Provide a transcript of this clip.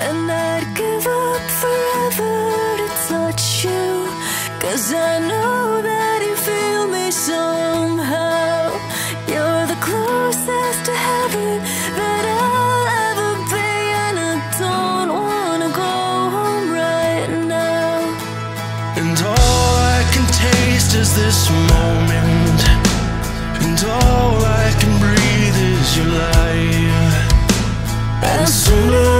And I'd give up forever to touch you, 'cause I know that you feel me somehow. You're the closest to heaven that I'll ever be, and I don't wanna go home right now. And all I can taste is this moment, and all I can breathe is your light. And sooner